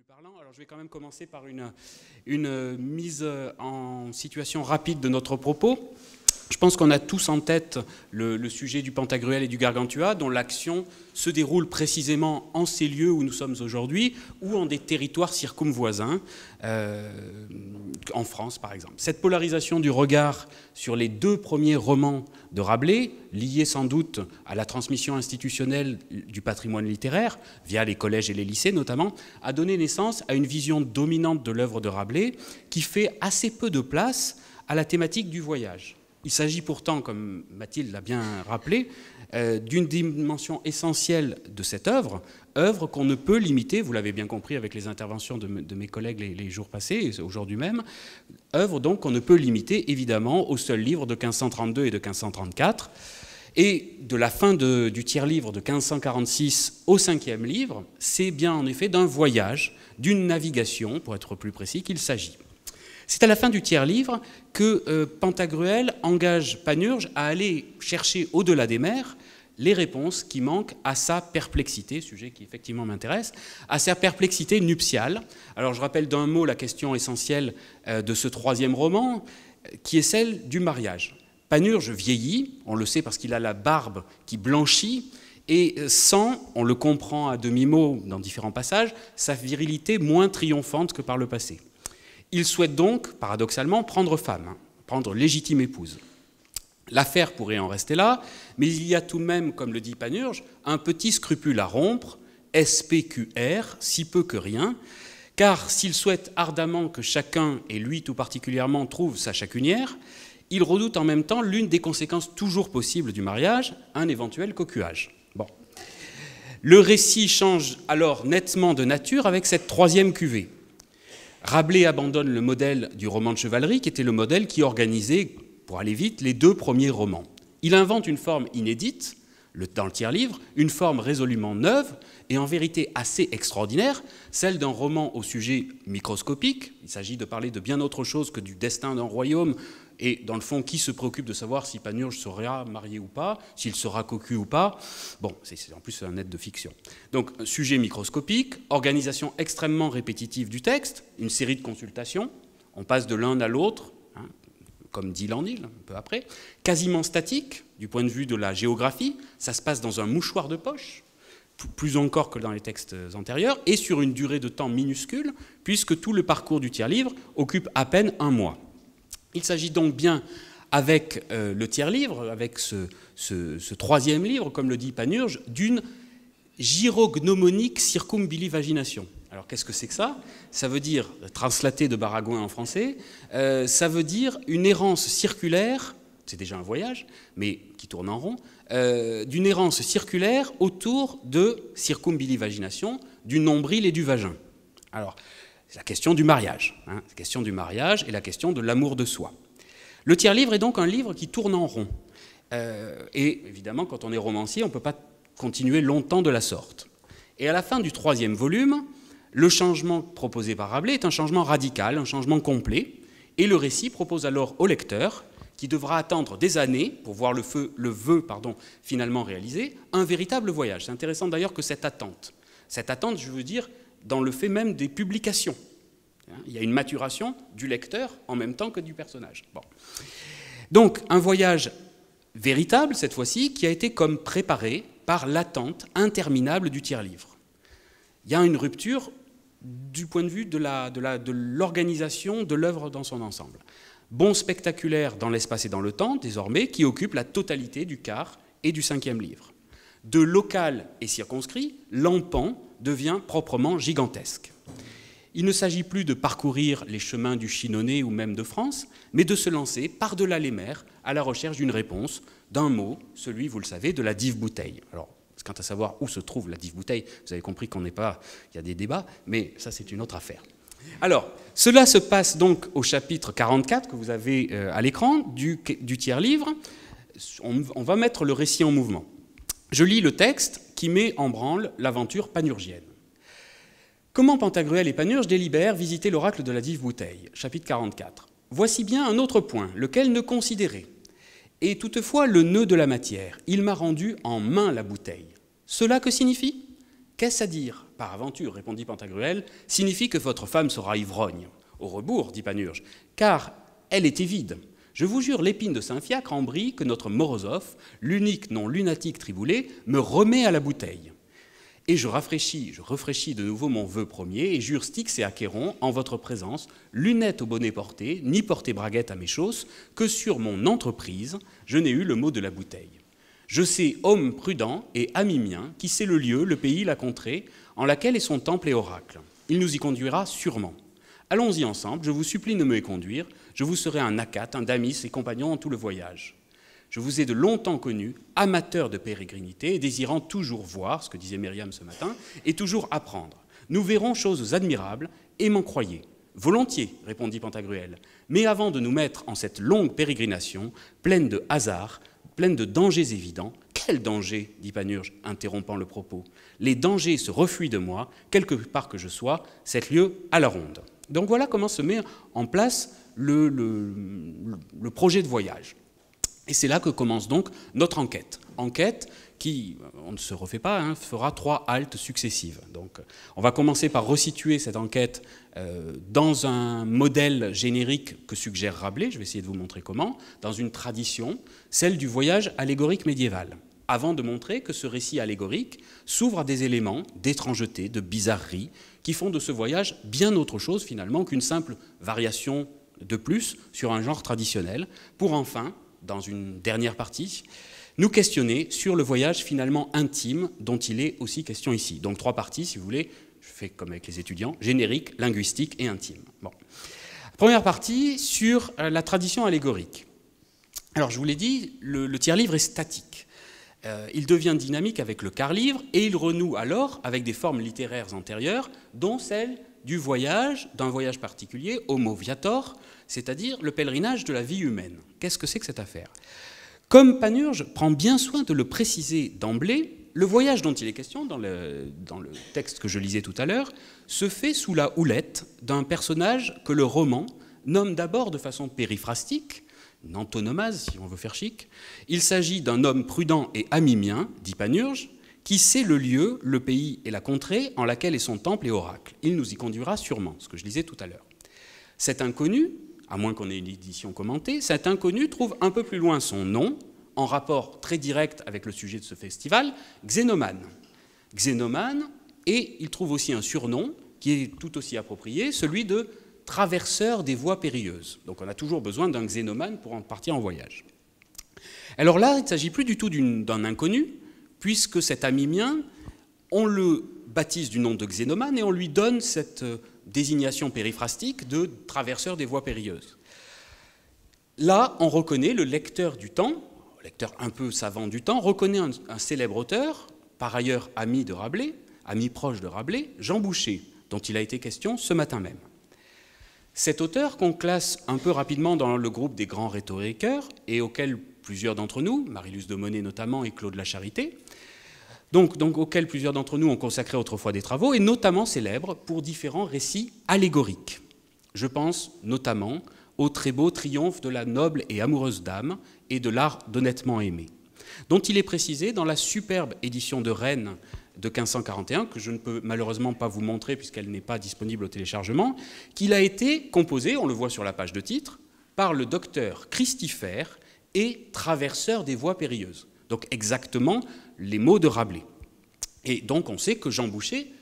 parlant. Alors je vais quand même commencer par une mise en situation rapide de notre propos. Je pense qu'on a tous en tête le sujet du Pantagruel et du Gargantua, dont l'action se déroule précisément en ces lieux où nous sommes aujourd'hui, ou en des territoires circumvoisins, en France par exemple. Cette polarisation du regard sur les deux premiers romans de Rabelais, liée sans doute à la transmission institutionnelle du patrimoine littéraire, via les collèges et les lycées notamment, a donné naissance à une vision dominante de l'œuvre de Rabelais qui fait assez peu de place à la thématique du voyage. Il s'agit pourtant, comme Mathilde l'a bien rappelé, d'une dimension essentielle de cette œuvre qu'on ne peut limiter, vous l'avez bien compris avec les interventions de mes collègues les jours passés, et aujourd'hui même, œuvre donc qu'on ne peut limiter évidemment au seul livre de 1532 et de 1534, et de la fin du tiers-livre de 1546 au cinquième livre, c'est bien en effet d'un voyage, d'une navigation, pour être plus précis, qu'il s'agit. C'est à la fin du tiers-livre que Pantagruel engage Panurge à aller chercher au-delà des mers les réponses qui manquent à sa perplexité, sujet qui effectivement m'intéresse, à sa perplexité nuptiale. Alors je rappelle d'un mot la question essentielle de ce troisième roman, qui est celle du mariage. Panurge vieillit, on le sait parce qu'il a la barbe qui blanchit, et sent, on le comprend à demi-mot dans différents passages, sa virilité moins triomphante que par le passé. Il souhaite donc, paradoxalement, prendre femme, prendre légitime épouse. L'affaire pourrait en rester là, mais il y a tout de même, comme le dit Panurge, un petit scrupule à rompre, SPQR, si peu que rien, car s'il souhaite ardemment que chacun, et lui tout particulièrement, trouve sa chacunière, il redoute en même temps l'une des conséquences toujours possibles du mariage, un éventuel cocuage. Bon. Le récit change alors nettement de nature avec cette troisième cuvée. Rabelais abandonne le modèle du roman de chevalerie, qui était le modèle qui organisait, pour aller vite, les deux premiers romans. Il invente une forme inédite, dans le tiers-livre, une forme résolument neuve, et en vérité assez extraordinaire, celle d'un roman au sujet microscopique. Il s'agit de parler de bien autre chose que du destin d'un royaume, et dans le fond, qui se préoccupe de savoir si Panurge sera marié ou pas, s'il sera cocu ou pas. Bon, c'est en plus un net de fiction. Donc, sujet microscopique, organisation extrêmement répétitive du texte, une série de consultations, on passe de l'un à l'autre, hein, comme dit Landil, un peu après, quasiment statique, du point de vue de la géographie, ça se passe dans un mouchoir de poche, plus encore que dans les textes antérieurs, et sur une durée de temps minuscule, puisque tout le parcours du tiers-livre occupe à peine un mois. Il s'agit donc bien, avec le tiers-livre, avec ce troisième livre, comme le dit Panurge, d'une gyrognomonique circumbilivagination. Alors qu'est-ce que c'est que ça? Ça veut dire, translaté de Baragouin en français, ça veut dire une errance circulaire, c'est déjà un voyage, mais qui tourne en rond, d'une errance circulaire autour de circumbilivagination, du nombril et du vagin. Alors, c'est la question du mariage, hein, la question du mariage et la question de l'amour de soi. Le tiers-livre est donc un livre qui tourne en rond. Et évidemment, quand on est romancier, on ne peut pas continuer longtemps de la sorte. Et à la fin du troisième volume, le changement proposé par Rabelais est un changement radical, un changement complet, et le récit propose alors au lecteur, qui devra attendre des années pour voir le vœu finalement réalisé, un véritable voyage. C'est intéressant d'ailleurs que cette attente, je veux dire, dans le fait même des publications. Il y a une maturation du lecteur en même temps que du personnage. Bon. Donc, un voyage véritable, cette fois-ci, qui a été comme préparé par l'attente interminable du tiers-livre. Il y a une rupture du point de vue de l'organisation de l'œuvre dans son ensemble. Bond spectaculaire dans l'espace et dans le temps, désormais, qui occupe la totalité du quart et du cinquième livre. De local et circonscrit, l'empan devient proprement gigantesque. Il ne s'agit plus de parcourir les chemins du Chinonais ou même de France, mais de se lancer par-delà les mers à la recherche d'une réponse, d'un mot, celui, vous le savez, de la dive-bouteille. Alors, quant à savoir où se trouve la dive-bouteille, vous avez compris qu'il y a des débats, mais ça c'est une autre affaire. Alors, cela se passe donc au chapitre 44 que vous avez à l'écran du tiers-livre. On va mettre le récit en mouvement. Je lis le texte qui met en branle l'aventure panurgienne. Comment Pantagruel et Panurge délibèrent visiter l'oracle de la dive-bouteille, chapitre 44. Voici bien un autre point, lequel ne considérait. Et toutefois le nœud de la matière, il m'a rendu en main la bouteille. Cela que signifie? Qu'est-ce à dire? par aventure, répondit Pantagruel, signifie que votre femme sera ivrogne. Au rebours, dit Panurge, car elle était vide. Je vous jure l'épine de Saint-Fiacre en brie que notre Morozov, l'unique non lunatique triboulé, me remet à la bouteille. Et je rafraîchis de nouveau mon vœu premier et jure Styx et Achéron, en votre présence, lunettes au bonnet porté, ni porté braguette à mes chausses, que sur mon entreprise, je n'ai eu le mot de la bouteille. Je sais, homme prudent et ami mien, qui sait le lieu, le pays, la contrée, en laquelle est son temple et oracle. Il nous y conduira sûrement. Allons-y ensemble, je vous supplie de me y conduire, je vous serai un Acate, un Damis et compagnon en tout le voyage. Je vous ai de longtemps connu, amateur de pérégrinité et désirant toujours voir, ce que disait Myriam ce matin, et toujours apprendre. Nous verrons choses admirables et m'en croyez. Volontiers, répondit Pantagruel, mais avant de nous mettre en cette longue pérégrination, pleine de hasards, pleine de dangers évidents, quel danger, dit Panurge, interrompant le propos. Les dangers se refuient de moi, quelque part que je sois, cette lieue à la ronde. Donc voilà comment se met en place le projet de voyage. Et c'est là que commence donc notre enquête. Enquête qui, on ne se refait pas, hein, fera 3 haltes successives. Donc on va commencer par resituer cette enquête dans un modèle générique que suggère Rabelais, je vais essayer de vous montrer comment, dans une tradition, celle du voyage allégorique médiéval, avant de montrer que ce récit allégorique s'ouvre à des éléments d'étrangeté, de bizarrerie, qui font de ce voyage bien autre chose finalement qu'une simple variation de plus sur un genre traditionnel, pour enfin, dans une dernière partie, nous questionner sur le voyage finalement intime dont il est aussi question ici. Donc 3 parties, si vous voulez, je fais comme avec les étudiants, générique, linguistique et intime. Bon. Première partie sur la tradition allégorique. Alors je vous l'ai dit, le tiers-livre est statique. Il devient dynamique avec le quart-livre et il renoue alors avec des formes littéraires antérieures, dont celle du voyage, d'un voyage particulier, homo viator, c'est-à-dire le pèlerinage de la vie humaine. Qu'est-ce que c'est que cette affaire ? Comme Panurge prend bien soin de le préciser d'emblée, le voyage dont il est question dans le texte que je lisais tout à l'heure se fait sous la houlette d'un personnage que le roman nomme d'abord de façon périphrastique, une antonomase si on veut faire chic. Il s'agit d'un homme prudent et ami mien, dit Panurge, qui sait le lieu, le pays et la contrée en laquelle est son temple et oracle. Il nous y conduira sûrement, ce que je lisais tout à l'heure. Cet inconnu, à moins qu'on ait une édition commentée, cet inconnu trouve un peu plus loin son nom, en rapport très direct avec le sujet de ce festival, Xénomane. Xénomane, et il trouve aussi un surnom qui est tout aussi approprié, celui de traverseur des voies périlleuses. Donc on a toujours besoin d'un xénomane pour en partir en voyage. Alors là, il ne s'agit plus du tout d'un inconnu, puisque cet ami mien, on le baptise du nom de Xénomane et on lui donne cette désignation périphrastique de traverseur des voies périlleuses. Là, on reconnaît le lecteur du temps, lecteur un peu savant du temps, reconnaît un célèbre auteur, par ailleurs ami de Rabelais, ami proche de Rabelais, Jean Boucher, dont il a été question ce matin même. Cet auteur qu'on classe un peu rapidement dans le groupe des grands rhétoriqueurs, et auquel plusieurs d'entre nous, Marie-Luce de Monet notamment et Claude Lacharité, donc auquel plusieurs d'entre nous ont consacré autrefois des travaux, est notamment célèbre pour différents récits allégoriques. Je pense notamment au très beau Triomphe de la noble et amoureuse dame et de l'art d'honnêtement aimer, dont il est précisé dans la superbe édition de Rennes de 1541, que je ne peux malheureusement pas vous montrer puisqu'elle n'est pas disponible au téléchargement, qu'il a été composé, on le voit sur la page de titre, par le docteur Christifère et traverseur des voies périlleuses. Donc exactement les mots de Rabelais. Et donc on sait que Jean Boucher,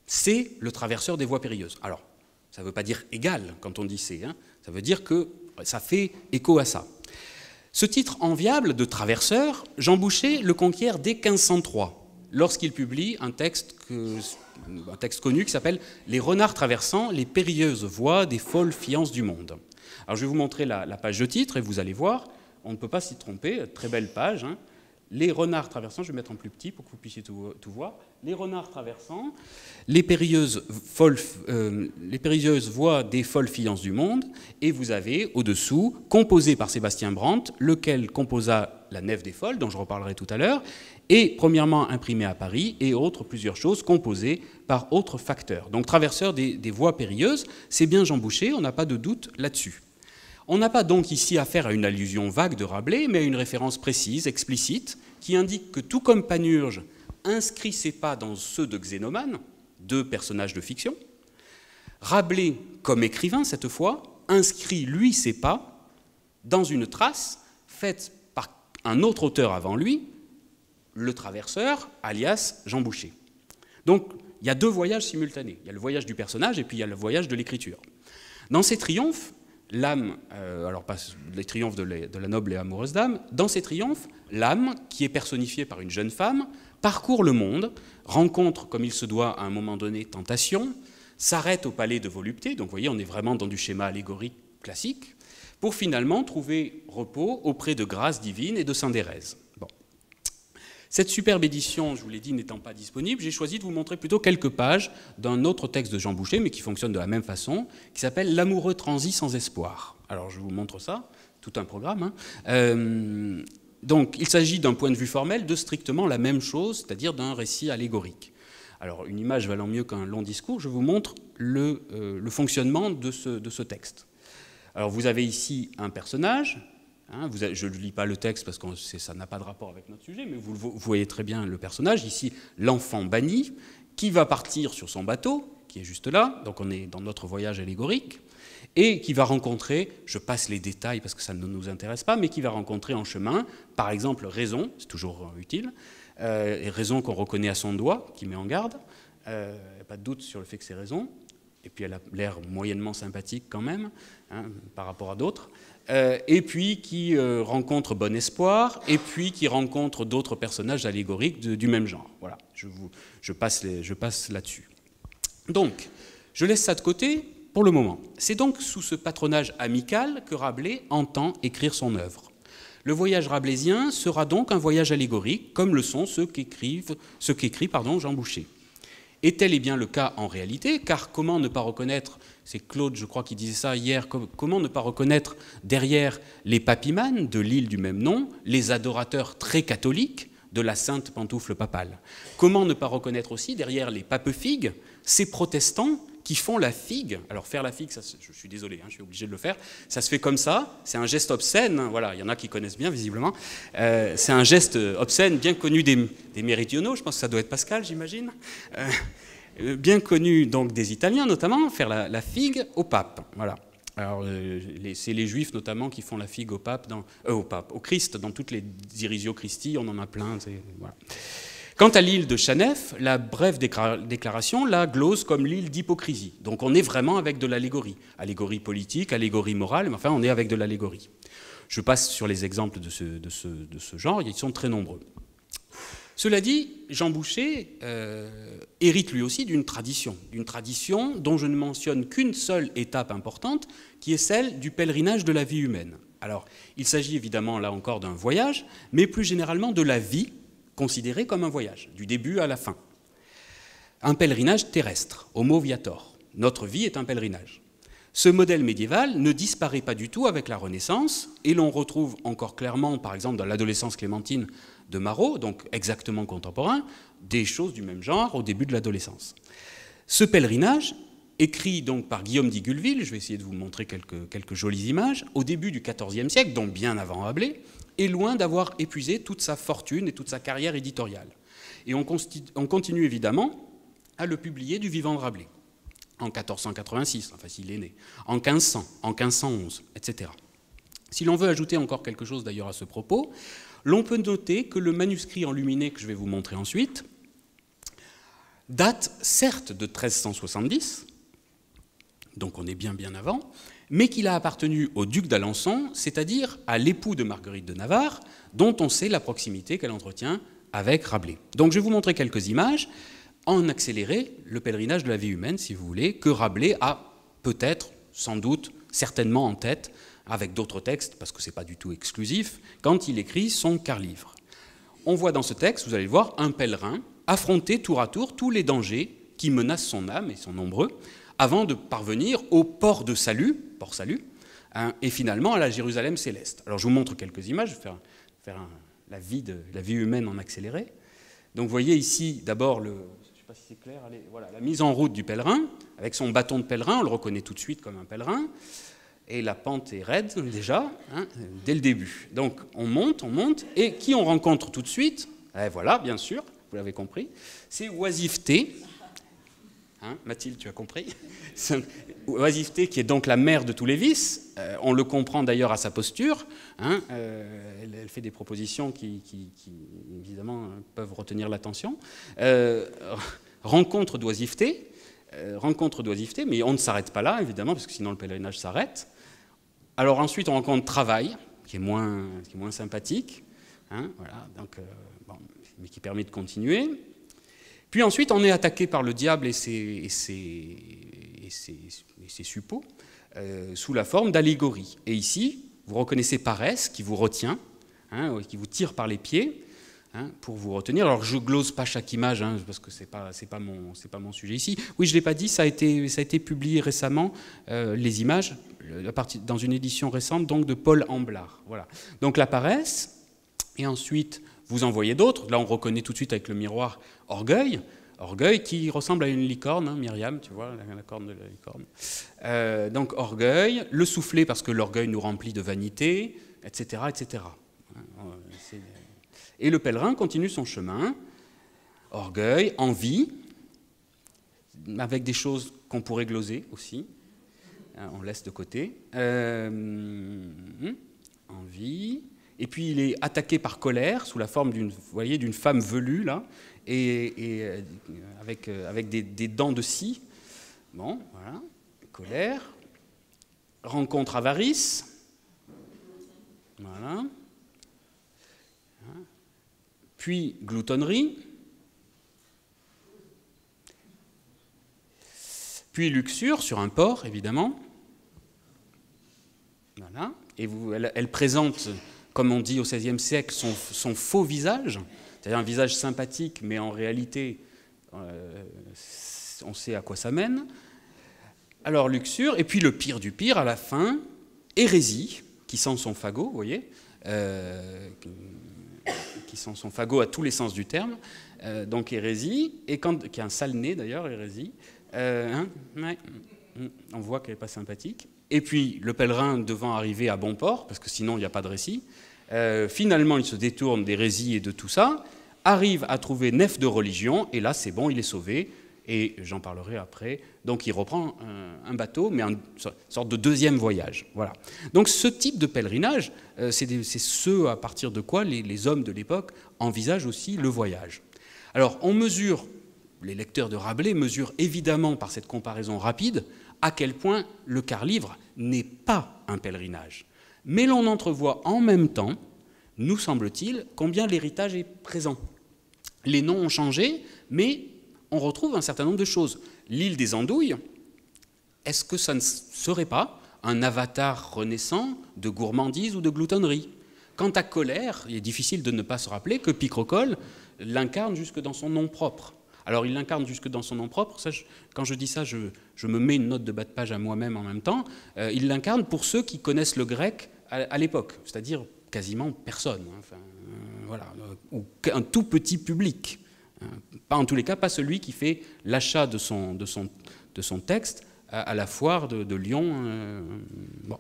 c'est le traverseur des voies périlleuses. Alors, ça ne veut pas dire égal quand on dit c'est, hein, ça veut dire que ça fait écho à ça. Ce titre enviable de traverseur, Jean Boucher le conquiert dès 1503, lorsqu'il publie un texte connu qui s'appelle « Les renards traversant les périlleuses voies des folles fiances du monde ». Alors je vais vous montrer la page de titre et vous allez voir, on ne peut pas s'y tromper, très belle page, hein. Les renards traversant, je vais mettre en plus petit pour que vous puissiez tout voir, les renards traversant les périlleuses voies des folles fiances du monde, et vous avez au-dessous, composé par Sébastien Brandt, lequel composa la Nef des folles, dont je reparlerai tout à l'heure, et premièrement imprimé à Paris, et autres plusieurs choses composées par autres facteurs. Donc traverseur des voies périlleuses, c'est bien Jean Boucher, on n'a pas de doute là-dessus. On n'a pas donc ici affaire à une allusion vague de Rabelais, mais à une référence précise, explicite, qui indique que tout comme Panurge inscrit ses pas dans ceux de Xénomane, deux personnages de fiction. Rabelais, comme écrivain cette fois, inscrit, lui, ses pas dans une trace faite par un autre auteur avant lui, le Traverseur, alias Jean Boucher. Donc, il y a deux voyages simultanés. Il y a le voyage du personnage et puis il y a le voyage de l'écriture. Dans ces triomphes, l'âme, alors pas les triomphes de la noble et amoureuse dame, dans ces triomphes, l'âme, qui est personnifiée par une jeune femme, parcourt le monde, rencontre, comme il se doit à un moment donné, tentation, s'arrête au palais de volupté, donc vous voyez, on est vraiment dans du schéma allégorique classique, pour finalement trouver repos auprès de grâce divine et de Saint Thérèse. Bon. Cette superbe édition, je vous l'ai dit, n'étant pas disponible, j'ai choisi de vous montrer plutôt quelques pages d'un autre texte de Jean Boucher, mais qui fonctionne de la même façon, qui s'appelle « L'amoureux transi sans espoir ». Alors je vous montre ça, tout un programme. Hein. Donc il s'agit d'un point de vue formel de strictement la même chose, c'est-à-dire d'un récit allégorique. Alors une image valant mieux qu'un long discours, je vous montre le fonctionnement de ce texte. Alors vous avez ici un personnage. Hein, je ne lis pas le texte parce que ça n'a pas de rapport avec notre sujet, mais vous voyez très bien le personnage. Ici, l'enfant banni, qui va partir sur son bateau, qui est juste là, donc on est dans notre voyage allégorique, et qui va rencontrer, je passe les détails parce que ça ne nous intéresse pas, mais qui va rencontrer en chemin, par exemple, Raison, c'est toujours utile, et Raison qu'on reconnaît à son doigt, qui met en garde, pas de doute sur le fait que c'est Raison, et puis elle a l'air moyennement sympathique quand même, hein, par rapport à d'autres, et puis qui rencontre Bon Espoir, et puis qui rencontre d'autres personnages allégoriques du même genre. Voilà, je passe là-dessus. Donc, je laisse ça de côté pour le moment. C'est donc sous ce patronage amical que Rabelais entend écrire son œuvre. Le voyage rabelaisien sera donc un voyage allégorique, comme le sont ceux qu'écrit Jean Boucher. Et tel est bien le cas en réalité, car comment ne pas reconnaître, c'est Claude, je crois, qui disait ça hier, comment ne pas reconnaître derrière les papimanes de l'île du même nom, les adorateurs très catholiques de la sainte pantoufle papale. Comment ne pas reconnaître aussi derrière les papes-figues ces protestants qui font la figue. Alors faire la figue, ça, je suis désolé, hein, je suis obligé de le faire, ça se fait comme ça, c'est un geste obscène, hein, voilà, il y en a qui connaissent bien visiblement, c'est un geste obscène bien connu des méridionaux, je pense que ça doit être Pascal, j'imagine, bien connu donc des Italiens notamment, faire la figue au pape, voilà. Alors c'est les Juifs notamment qui font la figue au pape, au Christ, dans toutes les Irisio Christi, on en a plein, voilà. Quant à l'île de Chanef, la brève déclaration la glose comme l'île d'hypocrisie. Donc on est vraiment avec de l'allégorie. Allégorie politique, allégorie morale, mais enfin on est avec de l'allégorie. Je passe sur les exemples de ce genre, ils sont très nombreux. Cela dit, Jean Boucher hérite lui aussi d'une tradition dont je ne mentionne qu'une seule étape importante, qui est celle du pèlerinage de la vie humaine. Alors, il s'agit évidemment là encore d'un voyage, mais plus généralement de la vie, considéré comme un voyage, du début à la fin. Un pèlerinage terrestre, homo viator. Notre vie est un pèlerinage. Ce modèle médiéval ne disparaît pas du tout avec la Renaissance, et l'on retrouve encore clairement, par exemple, dans l'adolescence clémentine de Marot, donc exactement contemporain, des choses du même genre au début de l'adolescence. Ce pèlerinage, écrit donc par Guillaume d'Igulleville, je vais essayer de vous montrer quelques jolies images, au début du XIVe siècle, donc bien avant Rabelais, est loin d'avoir épuisé toute sa fortune et toute sa carrière éditoriale. Et on continue évidemment à le publier du vivant de Rabelais, en 1486, enfin s'il est né, en 1500, en 1511, etc. Si l'on veut ajouter encore quelque chose d'ailleurs à ce propos, l'on peut noter que le manuscrit enluminé que je vais vous montrer ensuite date certes de 1370, donc on est bien avant, mais qu'il a appartenu au duc d'Alençon, c'est-à-dire à l'époux de Marguerite de Navarre, dont on sait la proximité qu'elle entretient avec Rabelais. Donc je vais vous montrer quelques images, en accéléré, le pèlerinage de la vie humaine, si vous voulez, que Rabelais a peut-être, sans doute, certainement en tête, avec d'autres textes, parce que ce n'est pas du tout exclusif, quand il écrit son quart-livre. On voit dans ce texte, vous allez le voir, un pèlerin affronter tour à tour tous les dangers qui menacent son âme, et sont nombreux, avant de parvenir au port de salut, port salut, hein, et finalement à la Jérusalem céleste. Alors je vous montre quelques images, je vais faire la vie humaine en accéléré. Donc vous voyez ici d'abord, je ne sais pas si c'est clair, allez, voilà, la mise en route du pèlerin, avec son bâton de pèlerin, on le reconnaît tout de suite comme un pèlerin, et la pente est raide déjà, hein, dès le début. Donc on monte, et qui on rencontre tout de suite, voilà, bien sûr, vous l'avez compris, c'est oisiveté, Hein, Mathilde, tu as compris? Oisiveté qui est donc la mère de tous les vices. On le comprend d'ailleurs à sa posture. Hein, elle fait des propositions qui évidemment, peuvent retenir l'attention. Rencontre d'oisiveté, mais on ne s'arrête pas là, évidemment, parce que sinon le pèlerinage s'arrête. Alors ensuite, on rencontre travail, qui est moins sympathique, hein, voilà, donc, bon, mais qui permet de continuer. Puis ensuite, on est attaqué par le diable et ses suppôts sous la forme d'allégories. Et ici, vous reconnaissez paresse qui vous retient, hein, qui vous tire par les pieds, hein, pour vous retenir. Alors, je glose pas chaque image, hein, parce que c'est pas mon sujet ici. Oui, je l'ai pas dit, ça a été publié récemment, les images, dans une édition récente, donc de Paul Amblard. Voilà. Donc la paresse, et ensuite vous en voyez d'autres. Là, on reconnaît tout de suite avec le miroir orgueil qui ressemble à une licorne, hein, Myriam, tu vois, la corne de la licorne. Donc orgueil, le soufflet parce que l'orgueil nous remplit de vanité, etc., etc. Et le pèlerin continue son chemin. Orgueil, envie, avec des choses qu'on pourrait gloser aussi. On laisse de côté. Envie. Et puis il est attaqué par colère, sous la forme d'une femme velue, là, et avec des dents de scie. Bon, voilà. Colère. Rencontre avarice. Voilà. Puis gloutonnerie. Puis luxure sur un porc, évidemment. Voilà. Et elle présente, comme on dit au XVIe siècle, son faux visage, c'est-à-dire un visage sympathique, mais en réalité, on sait à quoi ça mène. Alors, luxure, et puis le pire du pire, à la fin, hérésie, qui sent son fagot, vous voyez, qui sent son fagot à tous les sens du terme, donc hérésie, et qui a un sale nez d'ailleurs, hérésie, on voit qu'elle n'est pas sympathique. Et puis, le pèlerin devant arriver à bon port, parce que sinon il n'y a pas de récit, finalement il se détourne d'hérésie et de tout ça, arrive à trouver nef de religion, et là c'est bon, il est sauvé, et j'en parlerai après. Donc il reprend un bateau, mais une sorte de deuxième voyage. Voilà. Donc ce type de pèlerinage, c'est ce à partir de quoi les hommes de l'époque envisagent aussi le voyage. Alors on mesure, les lecteurs de Rabelais mesurent évidemment par cette comparaison rapide à quel point le quart-livre n'est pas un pèlerinage. Mais l'on entrevoit en même temps, nous semble-t-il, combien l'héritage est présent. Les noms ont changé, mais on retrouve un certain nombre de choses. L'île des Andouilles, est-ce que ça ne serait pas un avatar renaissant de gourmandise ou de gloutonnerie? Quant à colère, il est difficile de ne pas se rappeler que Picrocole l'incarne jusque dans son nom propre. Alors il l'incarne jusque dans son nom propre, ça, quand je dis ça, je me mets une note de bas de page à moi-même en même temps. Il l'incarne pour ceux qui connaissent le grec à l'époque, c'est-à-dire quasiment personne, enfin, voilà, ou un tout petit public. Pas en tous les cas, pas celui qui fait l'achat de son texte à la foire de Lyon. Bon.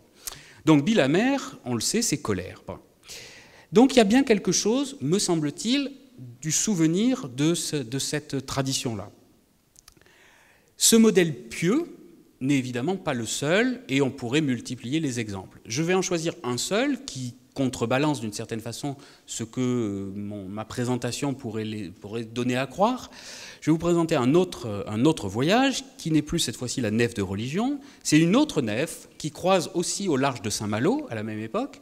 Donc Billamer, on le sait, c'est colère. Bon. Donc il y a bien quelque chose, me semble-t-il, du souvenir de cette tradition-là. Ce modèle pieux n'est évidemment pas le seul, et on pourrait multiplier les exemples. Je vais en choisir un seul qui contrebalance d'une certaine façon ce que ma présentation pourrait donner à croire. Je vais vous présenter un autre voyage qui n'est plus cette fois-ci la nef de religion, c'est une autre nef qui croise aussi au large de Saint-Malo à la même époque,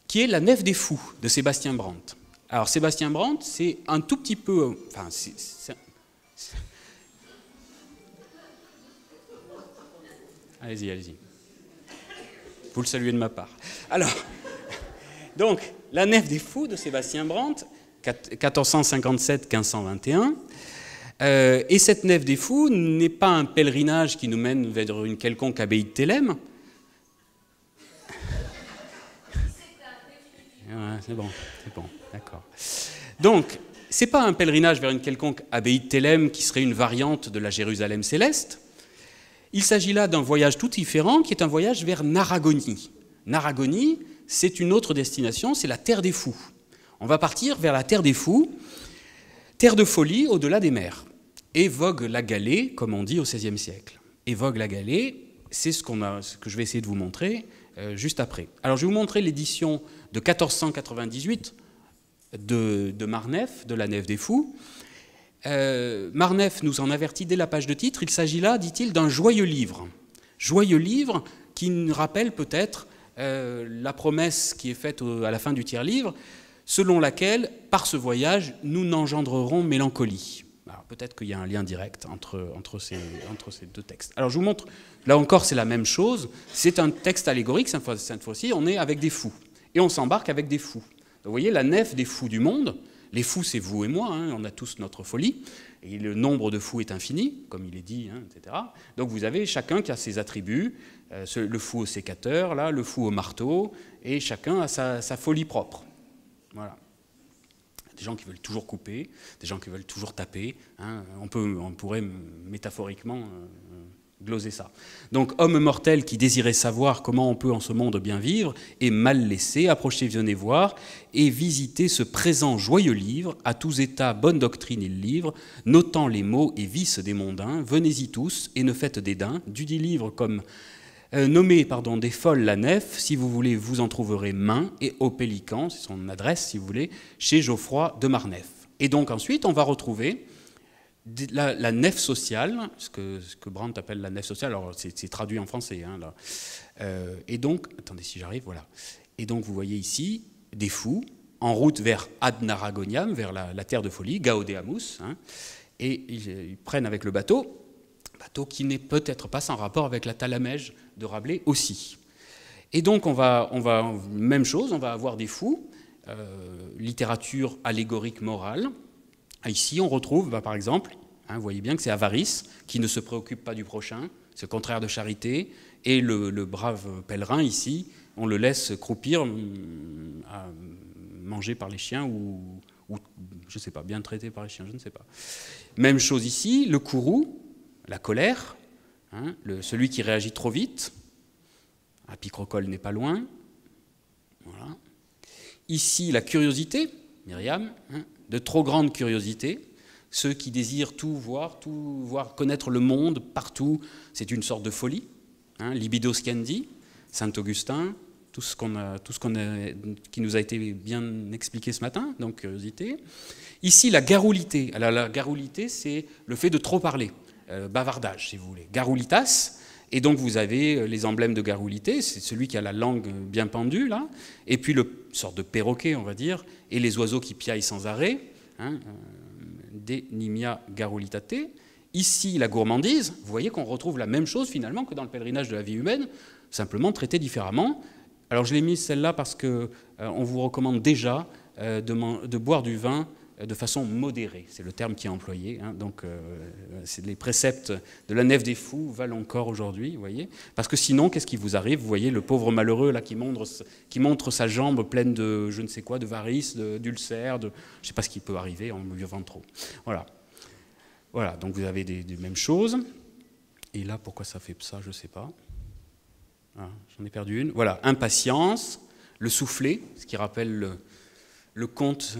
qui est la nef des fous de Sébastien Brandt. Alors Sébastien Brandt, c'est un tout petit peu... Enfin, allez-y, allez-y. Vous le saluez de ma part. Alors... Donc, la nef des fous de Sébastien Brandt, 1457-1521, et cette nef des fous n'est pas un pèlerinage qui nous mène vers une quelconque abbaye de Thélème. Ouais, c'est bon, d'accord. Donc, ce n'est pas un pèlerinage vers une quelconque abbaye de Thélème qui serait une variante de la Jérusalem céleste. Il s'agit là d'un voyage tout différent, qui est un voyage vers Naragonie. Naragonie, c'est une autre destination, c'est la terre des fous. On va partir vers la terre des fous, terre de folie au-delà des mers. et vogue la galée, comme on dit au XVIe siècle. Et vogue la galée, c'est ce que je vais essayer de vous montrer juste après. Alors je vais vous montrer l'édition de 1498 de Marneffe, de la Nef des Fous. Marneffe nous en avertit dès la page de titre. Il s'agit là, dit-il, d'un joyeux livre. Joyeux livre qui nous rappelle peut-être la promesse qui est faite à la fin du tiers-livre, selon laquelle, par ce voyage, nous n'engendrerons mélancolie. Peut-être qu'il y a un lien direct entre ces deux textes. Alors je vous montre, là encore c'est la même chose, c'est un texte allégorique, cette fois-ci on est avec des fous, et on s'embarque avec des fous. Donc, vous voyez la nef des fous du monde, les fous c'est vous et moi, hein, on a tous notre folie, et le nombre de fous est infini, comme il est dit, hein, etc. Donc vous avez chacun qui a ses attributs, le fou au sécateur, là, le fou au marteau, et chacun a sa folie propre. Voilà. Des gens qui veulent toujours couper, des gens qui veulent toujours taper. Hein, on pourrait métaphoriquement gloser ça. Donc, homme mortel qui désirait savoir comment on peut en ce monde bien vivre, et mal laissé, approchez, venez voir, et visitez ce présent joyeux livre, à tous états, bonne doctrine il livre, notant les maux et vices des mondains, venez-y tous, et ne faites dédain, dudit livre comme... nommez des folles la nef, si vous voulez, vous en trouverez main, et au Pélican, c'est son adresse, si vous voulez, chez Geoffroy de Marneffe. Et donc ensuite, on va retrouver la nef sociale, ce que Brandt appelle la nef sociale, alors c'est traduit en français, hein, là. Et donc, attendez si j'arrive, voilà. Et donc vous voyez ici des fous en route vers Ad Narragoniam, vers la terre de folie, Gaudeamus, hein, et ils prennent avec le bateau qui n'est peut-être pas sans rapport avec la Thalamège de Rabelais aussi. Et donc on va même chose, on va avoir des fous, littérature allégorique morale. Ici on retrouve par exemple, hein, vous voyez bien que c'est avarice, qui ne se préoccupe pas du prochain, c'est le contraire de charité, et le brave pèlerin ici, on le laisse croupir, à manger par les chiens ou je ne sais pas, bien traité par les chiens, je ne sais pas. Même chose ici, le courroux, la colère, hein, celui qui réagit trop vite, un picrocole n'est pas loin. Voilà. Ici, la curiosité, Myriam, hein, de trop grande curiosité, ceux qui désirent tout voir, connaître le monde partout, c'est une sorte de folie. Hein, libido scandi, Saint-Augustin, tout ce qui nous a été bien expliqué ce matin, donc curiosité. Ici, la garoulité. Alors, la garoulité, c'est le fait de trop parler. Bavardage, si vous voulez. Garoulitas, et donc vous avez les emblèmes de garoulité, c'est celui qui a la langue bien pendue, là, et puis une sorte de perroquet, on va dire, et les oiseaux qui piaillent sans arrêt, hein, de nimia garoulitate. Ici, la gourmandise, vous voyez qu'on retrouve la même chose finalement que dans le pèlerinage de la vie humaine, simplement traité différemment. Alors je l'ai mise celle-là parce qu'on vous recommande déjà de boire du vin de façon modérée, c'est le terme qui est employé, hein, donc les préceptes de la nef des fous valent encore aujourd'hui, vous voyez, parce que sinon, qu'est-ce qui vous arrive? Vous voyez le pauvre malheureux là qui montre sa jambe pleine de je ne sais quoi, de varices, d'ulcères, je ne sais pas ce qui peut arriver en buvant trop. Voilà, donc vous avez des mêmes choses, et là, pourquoi ça fait ça, je ne sais pas. Ah, j'en ai perdu une. Voilà, impatience, le soufflet, ce qui rappelle le conte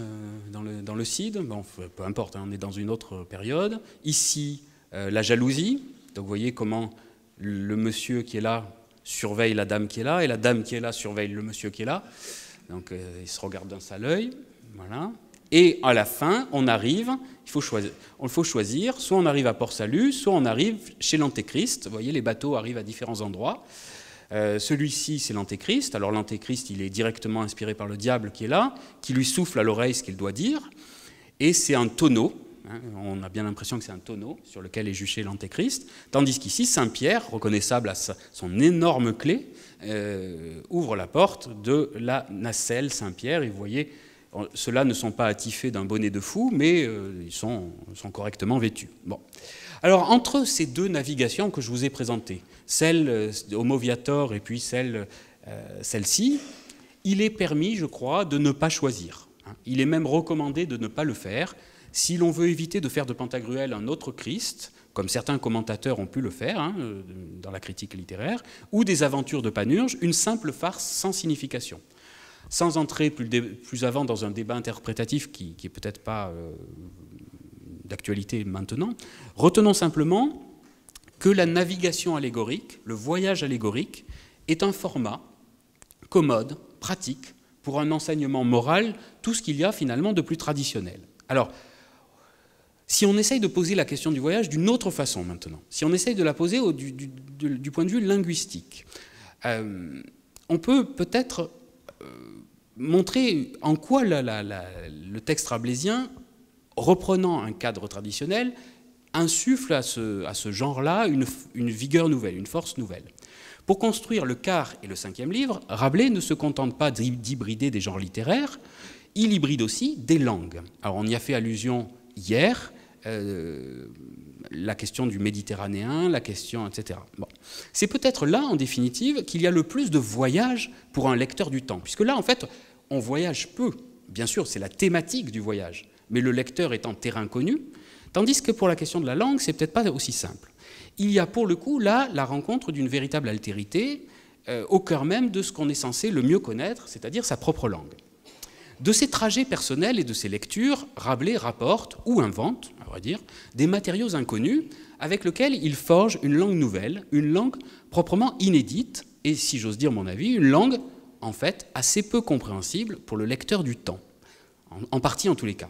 dans le Cid, bon, peu importe, hein, on est dans une autre période. Ici, la jalousie, donc vous voyez comment le monsieur qui est là surveille la dame qui est là, et la dame qui est là surveille le monsieur qui est là, donc ils se regardent d'un sale œil, voilà. Et à la fin, on arrive, il faut choisir, soit on arrive à Port-Salut, soit on arrive chez l'Antéchrist, vous voyez, les bateaux arrivent à différents endroits. Celui-ci, c'est l'Antéchrist. Alors l'Antéchrist, il est directement inspiré par le diable qui est là, qui lui souffle à l'oreille ce qu'il doit dire. Et c'est un tonneau, hein, on a bien l'impression que c'est un tonneau sur lequel est juché l'Antéchrist. Tandis qu'ici, Saint-Pierre, reconnaissable à son énorme clé, ouvre la porte de la nacelle Saint-Pierre. Et vous voyez, ceux-là ne sont pas attifés d'un bonnet de fou, mais ils sont correctement vêtus. Bon. Alors, entre ces deux navigations que je vous ai présentées, celle au Moviator et puis celle-ci, il est permis, je crois, de ne pas choisir. Il est même recommandé de ne pas le faire si l'on veut éviter de faire de Pantagruel un autre Christ, comme certains commentateurs ont pu le faire hein, dans la critique littéraire, ou des aventures de Panurge, une simple farce sans signification. Sans entrer plus avant dans un débat interprétatif qui est peut-être pas d'actualité maintenant. Retenons simplement que la navigation allégorique, le voyage allégorique, est un format commode, pratique, pour un enseignement moral, tout ce qu'il y a finalement de plus traditionnel. Alors, si on essaye de poser la question du voyage d'une autre façon maintenant, si on essaye de la poser du point de vue linguistique, on peut peut-être montrer en quoi le texte rabelaisien, reprenant un cadre traditionnel, insuffle à ce genre-là une vigueur nouvelle, une force nouvelle. Pour construire le quart et le cinquième livre, Rabelais ne se contente pas d'hybrider des genres littéraires, il hybride aussi des langues. Alors on y a fait allusion hier, la question du méditerranéen, la question, etc. Bon. C'est peut-être là, en définitive, qu'il y a le plus de voyage pour un lecteur du temps, puisque là, en fait, on voyage peu. Bien sûr, c'est la thématique du voyage, mais le lecteur est en terrain connu, tandis que pour la question de la langue, c'est peut-être pas aussi simple. Il y a pour le coup, là, la rencontre d'une véritable altérité au cœur même de ce qu'on est censé le mieux connaître, c'est-à-dire sa propre langue. De ses trajets personnels et de ses lectures, Rabelais rapporte, ou invente, à vrai dire, des matériaux inconnus avec lesquels il forge une langue nouvelle, une langue proprement inédite, et si j'ose dire mon avis, une langue, en fait, assez peu compréhensible pour le lecteur du temps, en partie en tous les cas.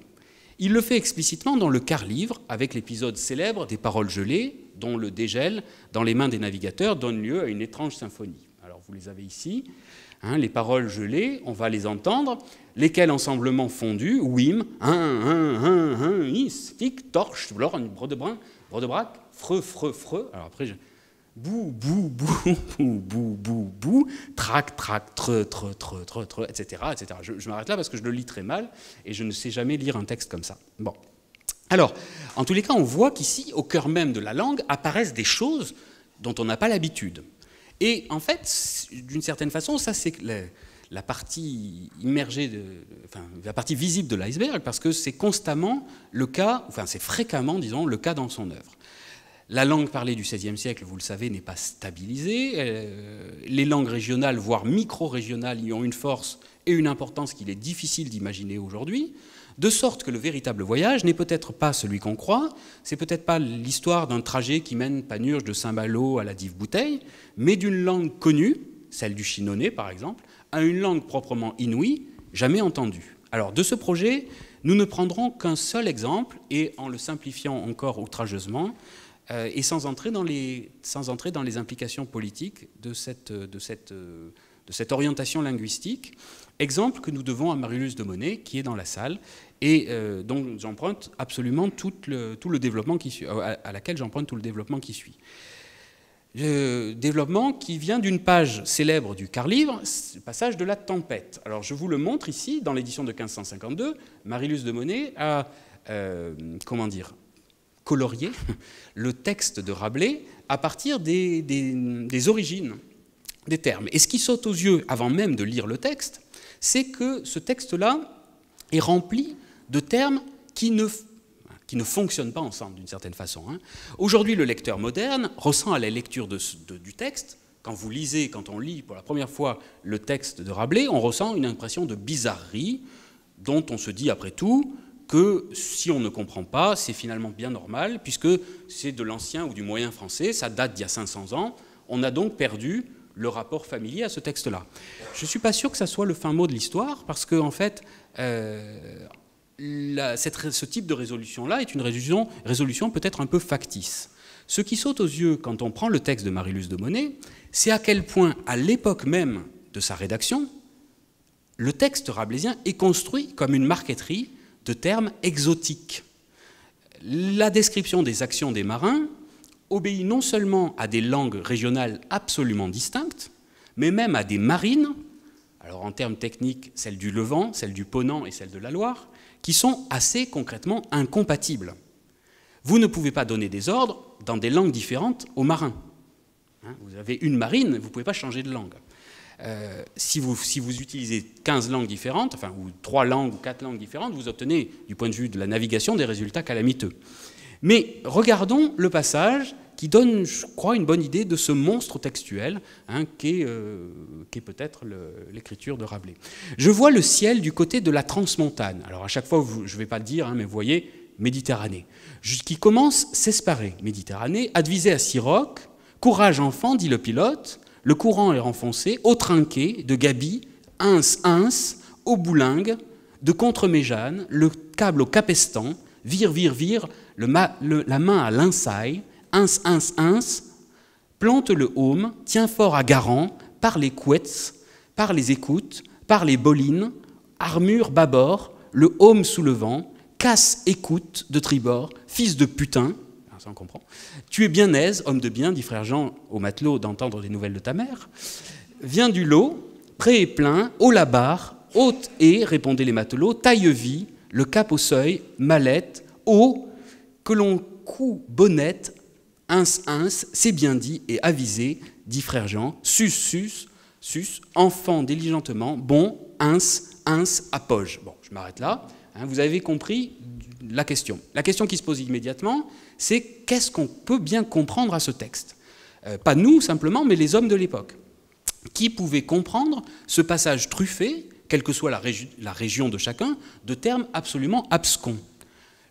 Il le fait explicitement dans le quart-livre, avec l'épisode célèbre des paroles gelées, dont le dégel, dans les mains des navigateurs, donne lieu à une étrange symphonie. Alors vous les avez ici, hein, les paroles gelées, on va les entendre, lesquelles ensemblement fondu, ouim, is, tic, torche, vlor, brodebrac, freux, alors après, bou, bou, bou, bou, bou, bou, bou, trac, trac, tre, etc., etc. Je m'arrête là parce que je le lis très mal et je ne sais jamais lire un texte comme ça. Bon. Alors, en tous les cas, on voit qu'ici, au cœur même de la langue, apparaissent des choses dont on n'a pas l'habitude. Et en fait, d'une certaine façon, ça c'est la partie immergée, la partie visible de l'iceberg, parce que c'est constamment le cas, enfin c'est fréquemment, disons, le cas dans son œuvre. La langue parlée du XVIe siècle, vous le savez, n'est pas stabilisée. Les langues régionales, voire micro-régionales, y ont une force et une importance qu'il est difficile d'imaginer aujourd'hui, de sorte que le véritable voyage n'est peut-être pas celui qu'on croit, c'est peut-être pas l'histoire d'un trajet qui mène Panurge de Saint-Malo à la Dive-Bouteille, mais d'une langue connue, celle du Chinonais par exemple, à une langue proprement inouïe, jamais entendue. Alors de ce projet, nous ne prendrons qu'un seul exemple, et en le simplifiant encore outrageusement, et sans entrer dans les implications politiques de cette orientation linguistique. Exemple que nous devons à Marie-Luce de Monnet, qui est dans la salle, et dont j'emprunte absolument tout le développement qui suit, à laquelle j'emprunte tout le développement qui suit. Développement qui vient d'une page célèbre du quart-livre, le passage de la tempête. Alors je vous le montre ici, dans l'édition de 1552, Marie-Luce de Monnet a, colorié le texte de Rabelais à partir des origines des termes. Et ce qui saute aux yeux, avant même de lire le texte, c'est que ce texte-là est rempli de termes qui ne fonctionnent pas ensemble, d'une certaine façon. Aujourd'hui, le lecteur moderne ressent à la lecture du texte, quand on lit pour la première fois le texte de Rabelais, on ressent une impression de bizarrerie, dont on se dit, après tout, que si on ne comprend pas, c'est finalement bien normal, puisque c'est de l'ancien ou du moyen français, ça date d'il y a 500 ans, on a donc perdu le rapport familier à ce texte-là. Je ne suis pas sûr que ça soit le fin mot de l'histoire, parce que en fait, ce type de résolution-là est une résolution peut-être un peu factice. Ce qui saute aux yeux quand on prend le texte de Marie-Luce de Monnet, c'est à quel point, à l'époque même de sa rédaction, le texte rabelaisien est construit comme une marqueterie de termes exotiques. La description des actions des marins obéit non seulement à des langues régionales absolument distinctes, mais même à des marines, alors en termes techniques, celle du Levant, celle du Ponant et celle de la Loire, qui sont assez concrètement incompatibles. Vous ne pouvez pas donner des ordres dans des langues différentes aux marins. Vous avez une marine, vous ne pouvez pas changer de langue. Si vous utilisez 15 langues différentes, ou 3 langues ou 4 langues différentes, vous obtenez, du point de vue de la navigation, des résultats calamiteux. Mais regardons le passage qui donne, je crois, une bonne idée de ce monstre textuel qu'est peut-être l'écriture de Rabelais. Je vois le ciel du côté de la transmontane. Alors à chaque fois, je ne vais pas le dire, mais vous voyez, Méditerranée. Qui commence s'esparer, Méditerranée, advisé à Siroc, courage enfant, dit le pilote, le courant est renfoncé, au trinquet, de Gabi, ins, au boulingue, de Contre-Méjane, le câble au Capestan, vire, la main à l'insaille, ins, plante le haume, tient fort à Garant, par les couettes, par les écoutes, par les bolines, armure bâbord, le haume sous le vent, casse écoute de tribord, fils de putain, ça on comprend, tu es bien aise, homme de bien, dit frère Jean au matelot d'entendre des nouvelles de ta mère, viens du lot, pré et plein, haut la barre, haute et, répondaient les matelots, taille-vie, le cap au seuil, mallette, haut, que l'on coud bonnette, ins, c'est bien dit et avisé, dit frère Jean, sus, enfant diligentement, bon, ins, appoge. Bon, je m'arrête là. Hein, vous avez compris la question. La question qui se pose immédiatement, c'est qu'est-ce qu'on peut bien comprendre à ce texte? Pas nous simplement, mais les hommes de l'époque. Qui pouvaient comprendre ce passage truffé, quelle que soit la région de chacun, de termes absolument abscons.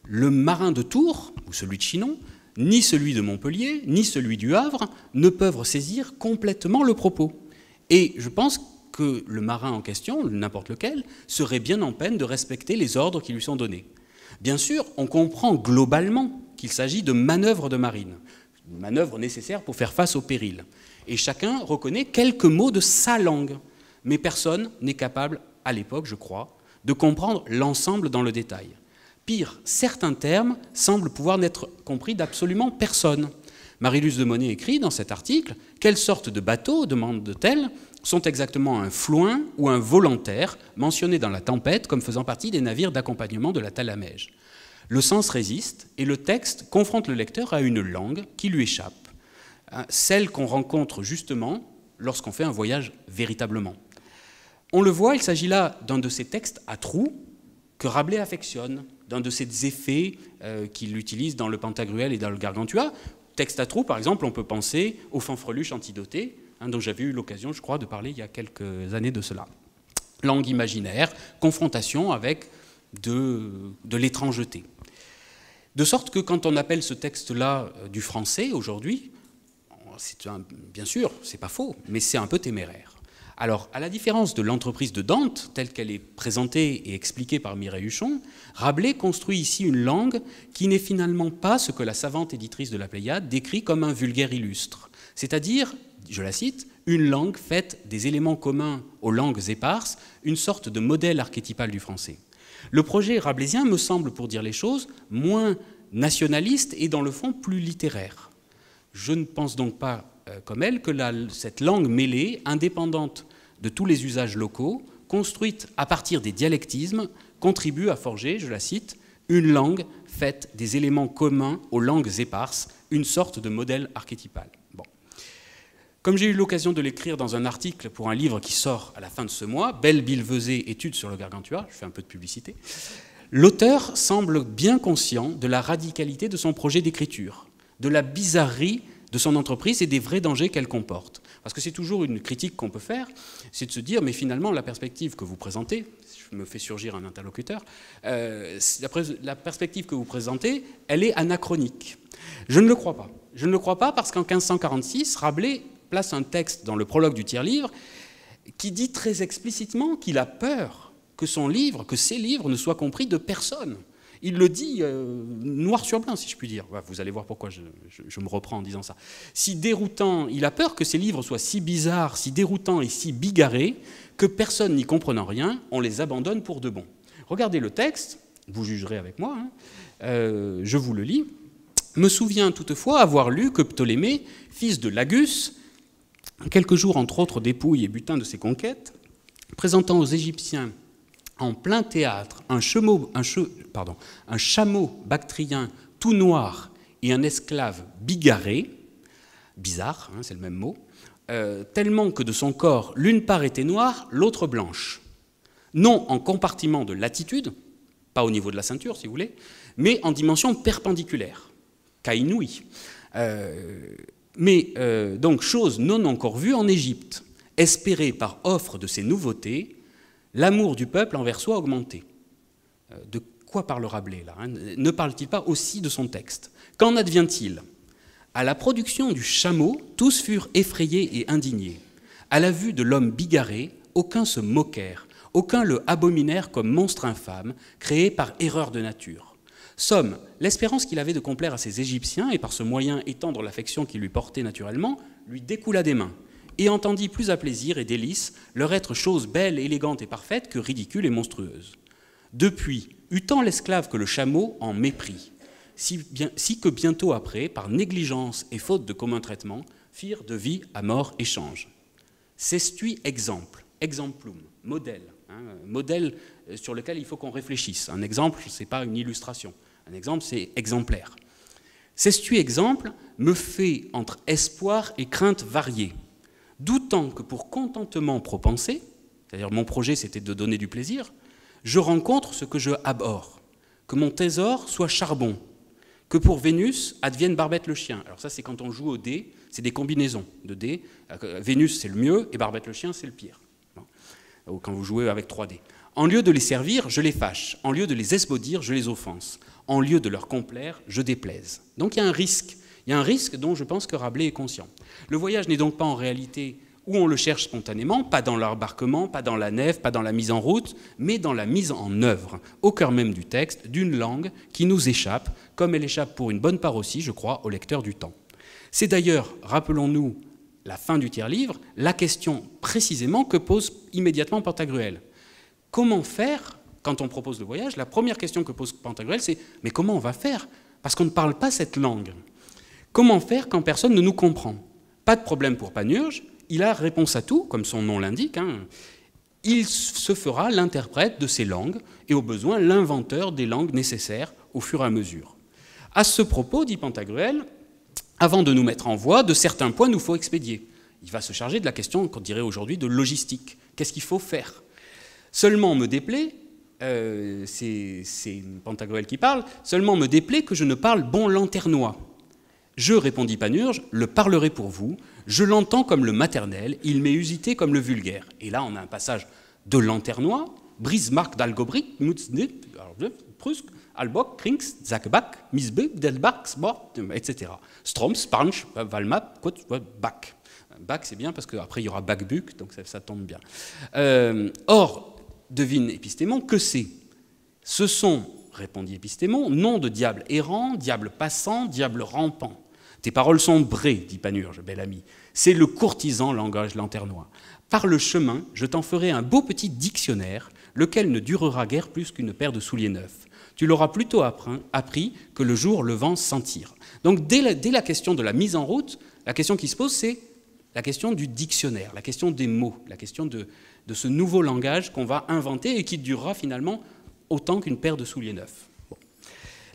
Le marin de Tours, ou celui de Chinon, ni celui de Montpellier, ni celui du Havre, ne peuvent saisir complètement le propos. Et je pense que le marin en question, n'importe lequel, serait bien en peine de respecter les ordres qui lui sont donnés. Bien sûr, on comprend globalement qu'il s'agit de manœuvres de marine, une manœuvre nécessaire pour faire face au péril. Et chacun reconnaît quelques mots de sa langue. Mais personne n'est capable, à l'époque, je crois, de comprendre l'ensemble dans le détail. Pire, certains termes semblent pouvoir n'être compris d'absolument personne. Marie-Luce de Monnet écrit dans cet article « Quelle sorte de bateaux, demande-t-elle, sont exactement un flouin ou un volontaire, mentionné dans la Tempête comme faisant partie des navires d'accompagnement de la Talamège ?» Le sens résiste et le texte confronte le lecteur à une langue qui lui échappe, celle qu'on rencontre justement lorsqu'on fait un voyage véritablement. On le voit, il s'agit là d'un de ces textes à trous que Rabelais affectionne, d'un de ces effets qu'il utilise dans le Pantagruel et dans le Gargantua. Texte à trous, par exemple, on peut penser au fanfreluche antidoté, dont j'avais eu l'occasion, je crois, de parler il y a quelques années de cela. Langue imaginaire, confrontation avec de l'étrangeté. De sorte que quand on appelle ce texte-là du français aujourd'hui, bien sûr, c'est pas faux, mais c'est un peu téméraire. Alors, à la différence de l'entreprise de Dante, telle qu'elle est présentée et expliquée par Mireille Huchon, Rabelais construit ici une langue qui n'est finalement pas ce que la savante éditrice de la Pléiade décrit comme un vulgaire illustre, c'est-à-dire, je la cite, une langue faite des éléments communs aux langues éparses, une sorte de modèle archétypal du français. Le projet rabelaisien me semble, pour dire les choses, moins nationaliste et dans le fond plus littéraire. Je ne pense donc pas, comme elle, que cette langue mêlée, indépendante de tous les usages locaux, construite à partir des dialectismes, contribue à forger, je la cite, une langue faite des éléments communs aux langues éparses, une sorte de modèle archétypal. Bon. Comme j'ai eu l'occasion de l'écrire dans un article pour un livre qui sort à la fin de ce mois, Belle Billevesée, études sur le Gargantua, je fais un peu de publicité, l'auteur semble bien conscient de la radicalité de son projet d'écriture, de la bizarrerie de son entreprise et des vrais dangers qu'elle comporte. Parce que c'est toujours une critique qu'on peut faire, c'est de se dire, mais finalement, la perspective que vous présentez, je me fais surgir un interlocuteur, la perspective que vous présentez, elle est anachronique. Je ne le crois pas. Je ne le crois pas parce qu'en 1546, Rabelais place un texte dans le prologue du tiers-livre qui dit très explicitement qu'il a peur que ses livres ne soient compris de personne. Il le dit noir sur blanc, si je puis dire. Vous allez voir pourquoi je me reprends en disant ça. Si déroutant, il a peur que ces livres soient si bizarres, si déroutants et si bigarrés que personne n'y comprenant rien, on les abandonne pour de bon. Regardez le texte, vous jugerez avec moi, je vous le lis. « Me souviens toutefois avoir lu que Ptolémée, fils de Lagus, quelques jours entre autres dépouilles et butin de ses conquêtes, présentant aux Égyptiens en plein théâtre un chameau bactrien tout noir et un esclave bigarré, bizarre, c'est le même mot, tellement que de son corps l'une part était noire, l'autre blanche, non en compartiment de latitude, pas au niveau de la ceinture si vous voulez, mais en dimension perpendiculaire, cas inouï. Donc chose non encore vue en Égypte, espérée par offre de ces nouveautés, l'amour du peuple envers soi augmenté. De quoi parle Rabelais là, hein? Ne parle-t-il pas aussi de son texte? Qu'en advient-il? À la production du chameau, tous furent effrayés et indignés. À la vue de l'homme bigarré, aucuns se moquèrent, aucuns le abominèrent comme monstre infâme, créé par erreur de nature. Somme, l'espérance qu'il avait de complaire à ses Égyptiens et par ce moyen étendre l'affection qu'il lui portait naturellement, lui découla des mains, et entendit plus à plaisir et délice leur être chose belle, élégante et parfaite que ridicule et monstrueuse. Depuis, eut tant l'esclave que le chameau en mépris, si que bientôt après, par négligence et faute de commun traitement, firent de vie à mort échange. Cestui exemple, exemplum, modèle, hein, modèle sur lequel il faut qu'on réfléchisse. Un exemple, ce n'est pas une illustration. Un exemple, c'est exemplaire. Cestui exemple me fait entre espoir et crainte variées, doutant que pour contentement propensé, c'est-à-dire mon projet c'était de donner du plaisir, je rencontre ce que je abhorre, que mon trésor soit charbon, que pour Vénus advienne Barbette le chien. Alors ça c'est quand on joue au dé, c'est des combinaisons de dés. Vénus c'est le mieux et Barbette le chien c'est le pire. Ou quand vous jouez avec 3 dés. En lieu de les servir, je les fâche. En lieu de les esbaudir, je les offense. En lieu de leur complaire, je déplaise. Donc il y a un risque. Il y a un risque dont je pense que Rabelais est conscient. Le voyage n'est donc pas en réalité où on le cherche spontanément, pas dans l'embarquement, pas dans la nef, pas dans la mise en route, mais dans la mise en œuvre, au cœur même du texte, d'une langue qui nous échappe, comme elle échappe pour une bonne part aussi, je crois, au lecteur du temps. C'est d'ailleurs, rappelons-nous, la fin du tiers-livre, la question précisément que pose immédiatement Pantagruel. Comment faire, quand on propose le voyage, la première question que pose Pantagruel, c'est « mais comment on va faire ?» Parce qu'on ne parle pas cette langue. Comment faire quand personne ne nous comprend? Pas de problème pour Panurge, il a réponse à tout, comme son nom l'indique. Hein. Il se fera l'interprète de ces langues et au besoin l'inventeur des langues nécessaires au fur et à mesure. À ce propos, dit Pantagruel, avant de nous mettre en voie, de certains points nous faut expédier. Il va se charger de la question qu'on dirait aujourd'hui de logistique. Qu'est-ce qu'il faut faire? Seulement me déplaît, c'est Pantagruel qui parle, seulement me déplaît que je ne parle bon lanternois. Je, répondit Panurge, le parlerai pour vous, je l'entends comme le maternel, il m'est usité comme le vulgaire. Et là, on a un passage de lanternois, Brismarck d'Algobrick, Prusk, Albock, Krinks, Zackbach, Misbe, Delbach, Sport, etc. Stroms, Spansch, Valmap, Bach. Bach, c'est bien parce qu'après, il y aura Bach-Buc, donc ça tombe bien. Or, devine Épistémon, que c'est? Ce sont, répondit Épistémon, nom de diable errant, diable passant, diable rampant. Tes paroles sont brées, dit Panurge, bel ami. C'est le courtisan langage lanternois. Par le chemin, je t'en ferai un beau petit dictionnaire, lequel ne durera guère plus qu'une paire de souliers neufs. Tu l'auras plutôt appris que le jour levant sentir. Donc dès la question de la mise en route, la question qui se pose, c'est la question du dictionnaire, la question des mots, la question de ce nouveau langage qu'on va inventer et qui durera finalement autant qu'une paire de souliers neufs. Bon.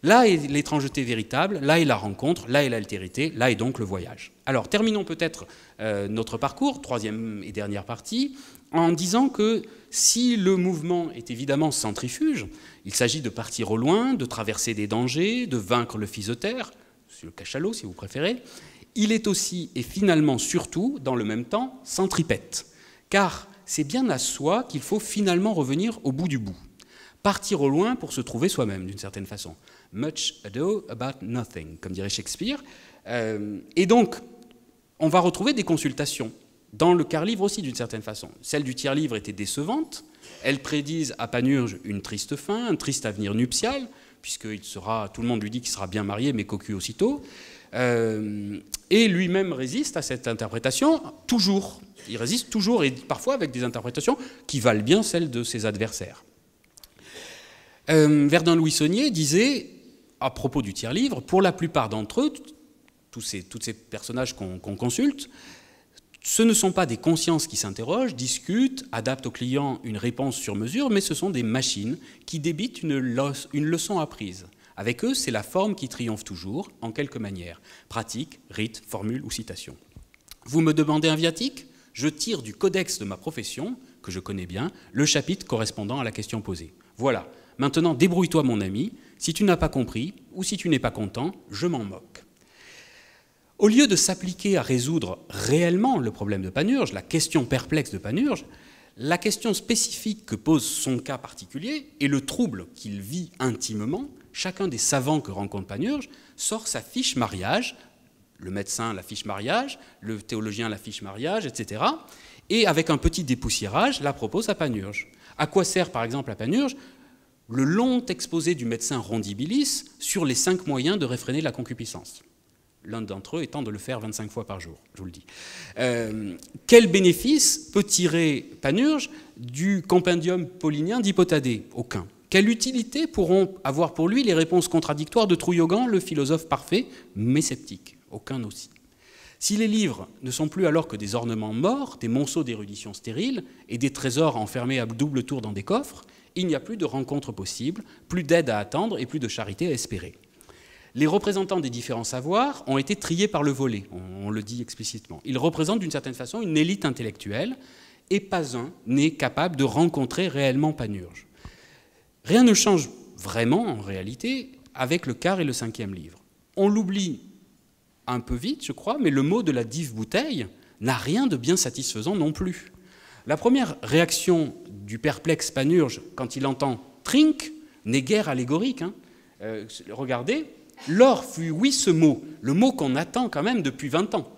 Là est l'étrangeté véritable, là est la rencontre, là est l'altérité, là est donc le voyage. Alors terminons peut-être notre parcours, troisième et dernière partie, en disant que si le mouvement est évidemment centrifuge, il s'agit de partir au loin, de traverser des dangers, de vaincre le physotère, le cachalot si vous préférez, il est aussi et finalement surtout, dans le même temps, centripète. Car c'est bien à soi qu'il faut finalement revenir au bout du bout. Partir au loin pour se trouver soi-même, d'une certaine façon. Much ado about nothing, comme dirait Shakespeare. Et donc, on va retrouver des consultations, dans le quart-livre aussi, d'une certaine façon. Celle du tiers-livre était décevante. Elles prédisent à Panurge une triste fin, un triste avenir nuptial, puisqu'il sera, tout le monde lui dit qu'il sera bien marié, mais cocu aussitôt. Et lui-même résiste à cette interprétation, toujours. Il résiste toujours, et parfois avec des interprétations qui valent bien celles de ses adversaires. Verdun-Louis Saunier disait, à propos du tiers-livre, pour la plupart d'entre eux, tous ces personnages qu'on consulte, ce ne sont pas des consciences qui s'interrogent, discutent, adaptent au client une réponse sur mesure, mais ce sont des machines qui débitent une leçon apprise. Avec eux, c'est la forme qui triomphe toujours, en quelque manière. Pratique, rite, formule ou citation. Vous me demandez un viatique? Je tire du codex de ma profession, que je connais bien, le chapitre correspondant à la question posée. Voilà. Maintenant, débrouille-toi, mon ami. Si tu n'as pas compris, ou si tu n'es pas content, je m'en moque. Au lieu de s'appliquer à résoudre réellement le problème de Panurge, la question perplexe de Panurge, La question spécifique que pose son cas particulier et le trouble qu'il vit intimement, chacun des savants que rencontre Panurge sort sa fiche mariage, le médecin la fiche mariage, le théologien la fiche mariage, etc. Et avec un petit dépoussiérage, la propose à Panurge. À quoi sert par exemple à Panurge le long exposé du médecin Rondibilis sur les 5 moyens de réfréner la concupiscence? L'un d'entre eux étant de le faire 25 fois par jour, je vous le dis. Quel bénéfice peut tirer Panurge du compendium paulinien d'Hippotadée? Aucun. Quelle utilité pourront avoir pour lui les réponses contradictoires de Trouillogan, le philosophe parfait, mais sceptique? Aucun aussi. Si les livres ne sont plus alors que des ornements morts, des monceaux d'érudition stériles et des trésors enfermés à double tour dans des coffres, il n'y a plus de rencontres possibles, plus d'aide à attendre et plus de charité à espérer. Les représentants des différents savoirs ont été triés par le volet, on le dit explicitement. Ils représentent d'une certaine façon une élite intellectuelle, et pas un n'est capable de rencontrer réellement Panurge. Rien ne change vraiment, en réalité, avec le quart et le 5e livre. On l'oublie un peu vite, je crois, mais le mot de la dive bouteille n'a rien de bien satisfaisant non plus. La première réaction du perplexe Panurge, quand il entend « trinque », n'est guère allégorique. Regardez, l'or fut, oui, ce mot, le mot qu'on attend quand même depuis 20 ans.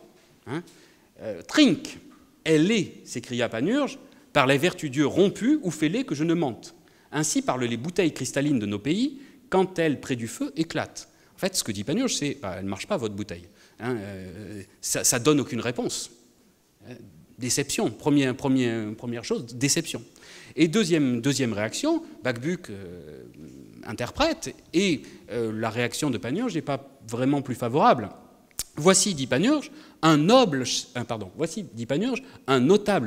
Trinque, elle est, s'écria Panurge, par les vertus Dieu rompues, ou fêlées que je ne mente. Ainsi parlent les bouteilles cristallines de nos pays, quand elles, près du feu, éclatent. En fait, ce que dit Panurge, c'est elle ne marche pas, votre bouteille. Ça ne donne aucune réponse. Déception, première chose, déception. Et deuxième réaction, Bacbuc interprète, et la réaction de Panurge n'est pas vraiment plus favorable. Voici, dit Panurge, un notable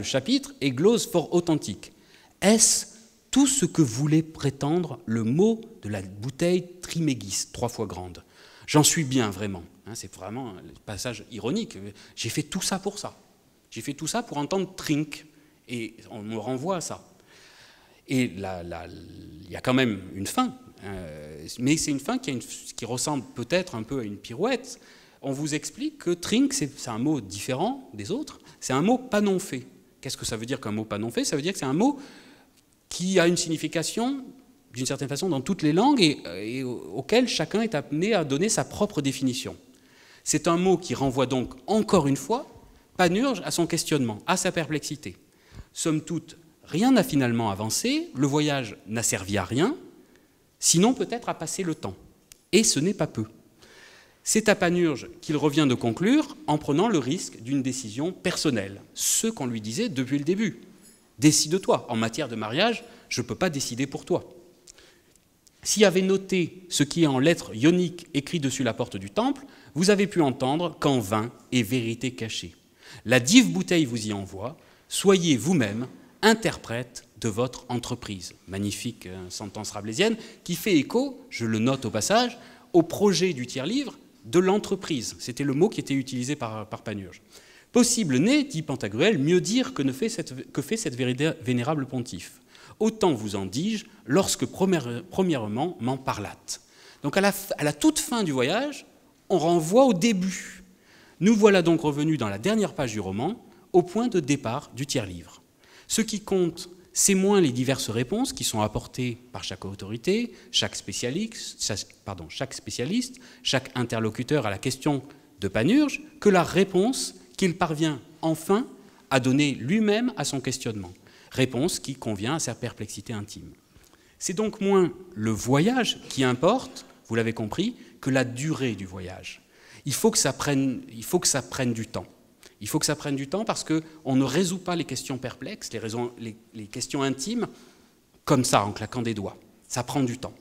chapitre et glose fort authentique. Est-ce tout ce que voulait prétendre le mot de la bouteille Trimégis, 3 fois grande? J'en suis bien, vraiment. C'est vraiment un passage ironique. J'ai fait tout ça pour ça. J'ai fait tout ça pour entendre Trinque. Et on me renvoie à ça. Et il y a quand même une fin. Mais c'est une fin qui ressemble peut-être un peu à une pirouette. On vous explique que Trinque, c'est un mot différent des autres. C'est un mot pas non fait. Qu'est-ce que ça veut dire qu'un mot pas non fait? Ça veut dire que c'est un mot qui a une signification, d'une certaine façon, dans toutes les langues et auquel chacun est amené à donner sa propre définition. C'est un mot qui renvoie donc, encore une fois, Panurge à son questionnement, à sa perplexité. Somme toute, rien n'a finalement avancé, le voyage n'a servi à rien, sinon peut-être à passer le temps. Et ce n'est pas peu. C'est à Panurge qu'il revient de conclure en prenant le risque d'une décision personnelle, ce qu'on lui disait depuis le début. Décide-toi, en matière de mariage, je ne peux pas décider pour toi. S'il avait noté ce qui est en lettres ioniques écrit dessus la porte du temple, vous avez pu entendre qu'en vain est vérité cachée. La dive bouteille vous y envoie, soyez vous-même interprète de votre entreprise. Magnifique sentence rabelaisienne qui fait écho, je le note au passage, au projet du tiers-livre de l'entreprise. C'était le mot qui était utilisé par Panurge. Possible n'est, dit Pantagruel, mieux dire que fait cette vénérable pontife. Autant vous en dis-je, lorsque premièrement m'en parlate. Donc à la toute fin du voyage, on renvoie au début. Nous voilà donc revenus dans la dernière page du roman, au point de départ du tiers-livre. Ce qui compte, c'est moins les diverses réponses qui sont apportées par chaque autorité, chaque spécialiste, chaque interlocuteur à la question de Panurge, que la réponse qu'il parvient enfin à donner lui-même à son questionnement. Réponse qui convient à sa perplexité intime. C'est donc moins le voyage qui importe, vous l'avez compris, que la durée du voyage. Il faut que ça prenne du temps. Il faut que ça prenne du temps parce qu'on ne résout pas les questions perplexes, les questions intimes, comme ça, en claquant des doigts. Ça prend du temps.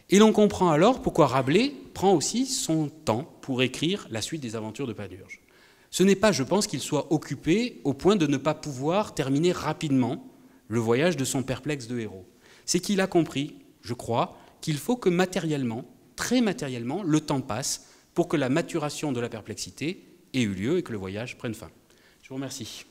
Et l'on comprend alors pourquoi Rabelais prend aussi son temps pour écrire la suite des aventures de Panurge. Ce n'est pas, je pense, qu'il soit occupé au point de ne pas pouvoir terminer rapidement le voyage de son perplexe de héros. C'est qu'il a compris, je crois, qu'il faut que matériellement, très matériellement, le temps passe pour que la maturation de la perplexité ait eu lieu et que le voyage prenne fin. Je vous remercie.